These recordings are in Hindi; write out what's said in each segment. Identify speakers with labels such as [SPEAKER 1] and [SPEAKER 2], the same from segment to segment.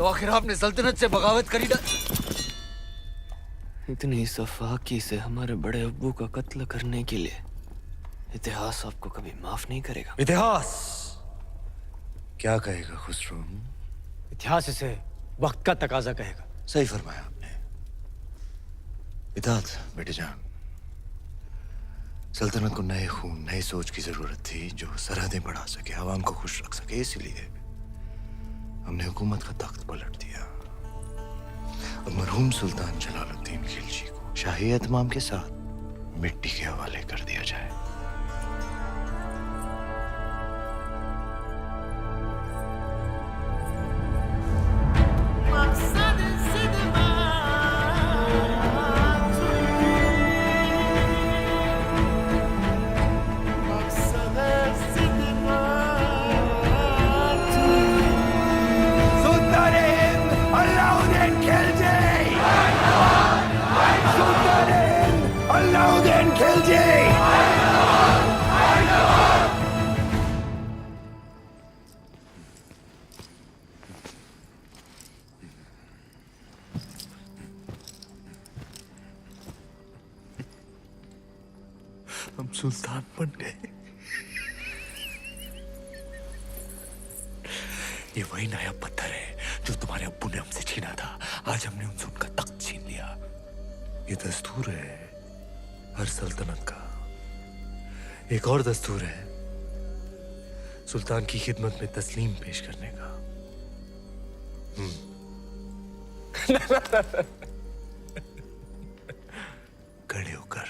[SPEAKER 1] आखिर आपने सल्तनत से बगावत करी ना।
[SPEAKER 2] इतनी सफाकी से हमारे बड़े अब्बू का कत्ल करने के लिए इतिहास आपको कभी माफ नहीं करेगा।
[SPEAKER 3] इतिहास क्या कहेगा खुसरो?
[SPEAKER 4] इतिहास इसे वक्त का तकाजा कहेगा।
[SPEAKER 3] सही फरमाया आपने। इताअत बेटे जान। सल्तनत को नए खून, नई सोच की जरूरत थी जो सरहदें बढ़ा सके, आवाम को खुश रख सके। इसलिए हमने हुकूमत का तख्त पलट दिया और मरहूम सुल्तान जलालुद्दीन खिलजी को शाही एहतमाम के साथ मिट्टी के हवाले कर दिया जाए।
[SPEAKER 1] हम सुल्तान बन गए। ये वही नया पत्थर है जो तुम्हारे अब्बू ने हमसे छीना था। आज हमने उनसे उनका तख्त छीन लिया।
[SPEAKER 3] ये दस्तूर है हर सल्तनत का। एक और दस्तूर है सुल्तान की खिदमत में तस्लीम पेश करने का। खड़े होकर।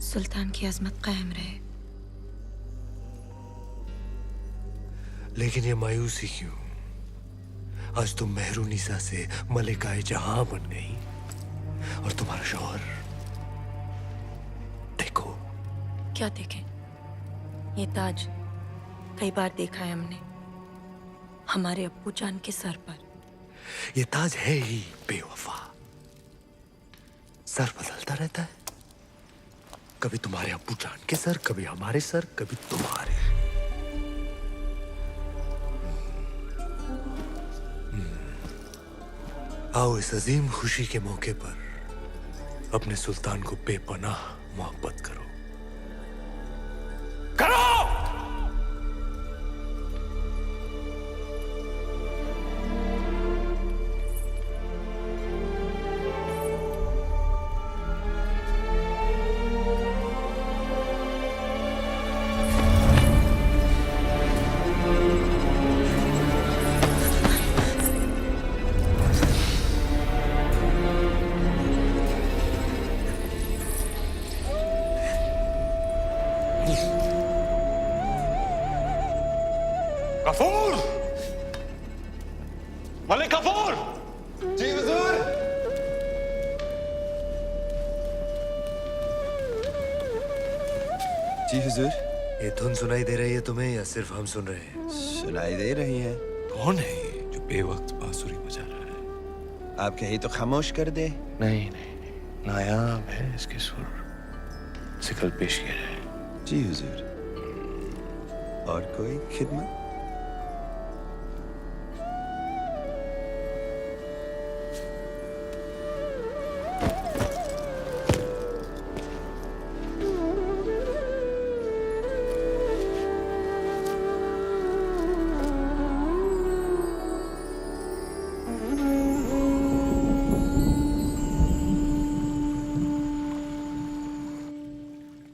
[SPEAKER 5] सुल्तान की अजमत कायम रहे।
[SPEAKER 3] लेकिन ये मायूसी क्यों? आज तुम मेहरुनिसा से मलिकाए जहां बन गई और तुम्हारा शौहर देखो।
[SPEAKER 5] क्या देखें? ये ताज कई बार देखा है हमने हमारे अब्बू जान के सर पर।
[SPEAKER 3] ये ताज है ही बेवफा। सर बदलता रहता है, कभी तुम्हारे अब्बू जान के सर, कभी हमारे सर, कभी तुम्हारे। आओ इस अजीम खुशी के मौके पर अपने सुल्तान को बेपनाह मोहब्बत करो।
[SPEAKER 6] गफूर! मलिक गफूर!
[SPEAKER 7] जी हुजूर। जी हुजूर।
[SPEAKER 3] ये धुन सुनाई दे रही है तुम्हें या सिर्फ हम सुन रहे हैं?
[SPEAKER 7] सुनाई दे रही है।
[SPEAKER 1] कौन है ये जो बेवक्त बांसुरी बजा रहा है?
[SPEAKER 7] आप कहीं तो खामोश कर दे।
[SPEAKER 3] नहीं नहीं नहीं, नायाब है इसके सुर। सिकल पेश किया जाए।
[SPEAKER 7] जी हुजूर। और कोई खिदमत?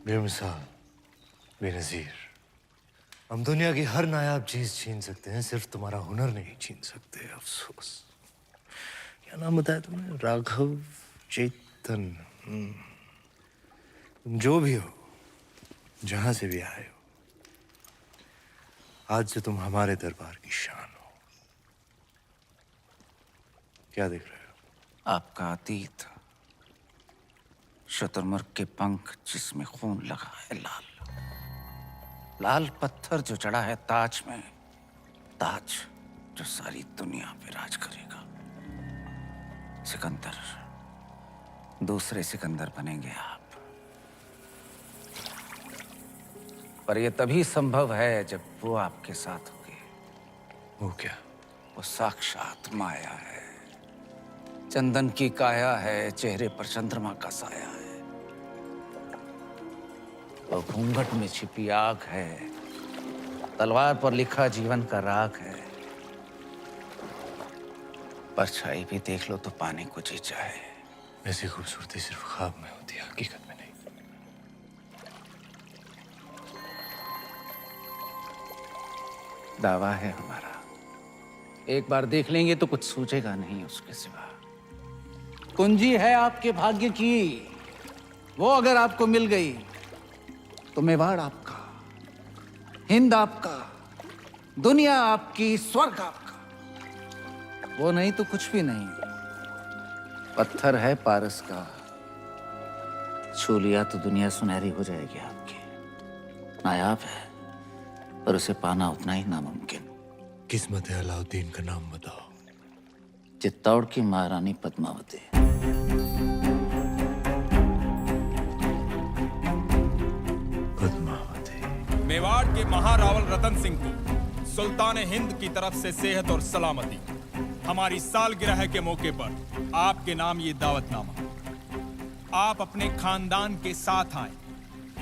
[SPEAKER 3] बेमिसाल, बेनज़ीर। हम दुनिया की हर नायाब चीज छीन सकते हैं, सिर्फ तुम्हारा हुनर नहीं छीन सकते। अफसोस। क्या नाम बताया तुमने? राघव चेतन। तुम जो भी हो, जहां से भी आए हो, आज से तुम हमारे दरबार की शान हो। क्या देख रहे हो?
[SPEAKER 8] आपका अतीत, शुतुरमुर्ग के पंख जिसमें खून लगा है लाल, लाल पत्थर जो चढ़ा है ताज में, ताज जो सारी दुनिया पे राज करेगा। सिकंदर, दूसरे सिकंदर बनेंगे आप। पर यह तभी संभव है जब वो आपके साथ होगी।
[SPEAKER 3] वो क्या?
[SPEAKER 8] वो साक्षात माया है, चंदन की काया है, चेहरे पर चंद्रमा का साया है। वो घूंघट में छिपी आग है, तलवार पर लिखा जीवन का राग है। परछाई भी देख लो तो पाने को जी चाहे।
[SPEAKER 3] ऐसी खूबसूरती सिर्फ ख्वाब में होती है, हकीकत में नहीं।
[SPEAKER 8] दावा है हमारा, एक बार देख लेंगे तो कुछ सूझेगा नहीं उसके सिवा। कुंजी है आपके भाग्य की, वो अगर आपको मिल गई तो मेवाड़ आपका, हिंद आपका, दुनिया आपकी, स्वर्ग आपका। वो नहीं तो कुछ भी नहीं। पत्थर है पारस का, छू लिया तो दुनिया सुनहरी हो जाएगी आपकी। नायाब है पर उसे पाना उतना ही नामुमकिन।
[SPEAKER 3] किस्मत है अलाउद्दीन का नाम बताओ।
[SPEAKER 8] चित्तौड़ की महारानी पद्मावती।
[SPEAKER 3] पद्मावती।
[SPEAKER 6] मेवाड़ के महारावल रतन सिंह को सुल्तान हिंद की तरफ से सेहत और सलामती। हमारी सालगिरह के मौके पर आपके नाम ये दावतनामा। आप अपने खानदान के साथ आए,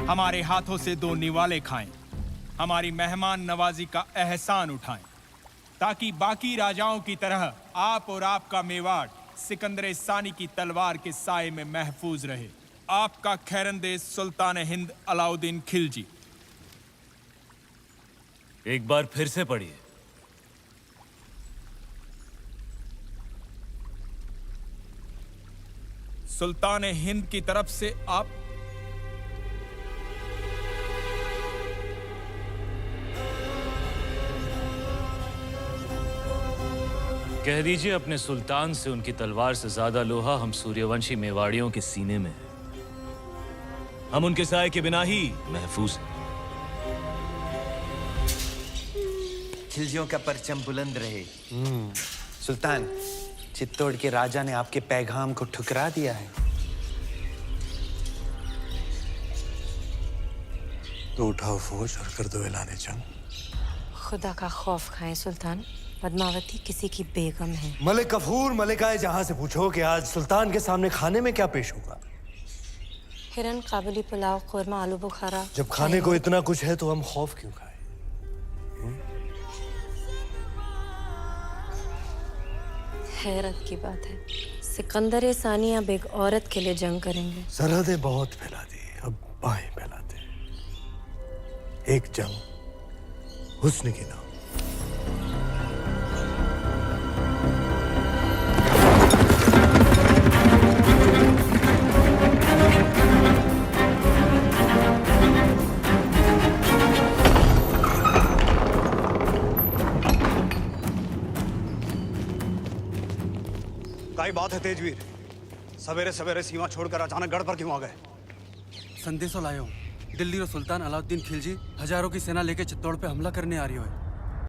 [SPEAKER 6] हमारे हाथों से 2 निवाले खाएं, हमारी मेहमान नवाजी का एहसान उठाएं, ताकि बाकी राजाओं की तरह आप और आपका मेवाड़ सिकंदर सानी की तलवार के साए में महफूज रहे। आपका खैरंदेज सुल्तान हिंद अलाउद्दीन खिलजी।
[SPEAKER 1] एक बार फिर से पढ़िए।
[SPEAKER 6] सुल्तान हिंद की तरफ से आप
[SPEAKER 1] कह दीजिए अपने सुल्तान से उनकी तलवार से ज्यादा लोहा हम सूर्यवंशी मेवाड़ियों के सीने में है। हम उनके साए के बिना ही महफूज हैं।
[SPEAKER 9] खिलजियों का परचम बुलंद रहे। सुल्तान, चित्तौड़ के राजा ने आपके पैगाम को ठुकरा दिया है।
[SPEAKER 3] तो उठाओ फौज और कर दो ऐलान जंग।
[SPEAKER 5] खुदा का खौफ खाएं सुल्तान, पद्मावती किसी की बेगम है।
[SPEAKER 3] मलिक गफूर, मलिकाए जहां से पूछो कि आज सुल्तान के सामने खाने में क्या पेश होगा।
[SPEAKER 5] हिरन, काबुली पुलाव, कोरमा, आलू बुखारा।
[SPEAKER 3] जब खाने को इतना कुछ है तो हम खौफ क्यों खाएं?
[SPEAKER 5] हैरत की बात है, सिकंदर सानी अब एक औरत के लिए जंग करेंगे।
[SPEAKER 3] सरहदें बहुत फैला दी, अब बाहें फैलाते हैं। एक जंग हुस्न की नाम।
[SPEAKER 10] काय बात है तेजवीर, सवेरे सवेरे सीमा छोड़कर अचानक गढ़ पर क्यों आ गए?
[SPEAKER 11] संदेशो लायो, दिल्ली और सुल्तान अलाउद्दीन खिलजी हजारों की सेना लेकर चित्तौड़ पे हमला करने आ रही हो।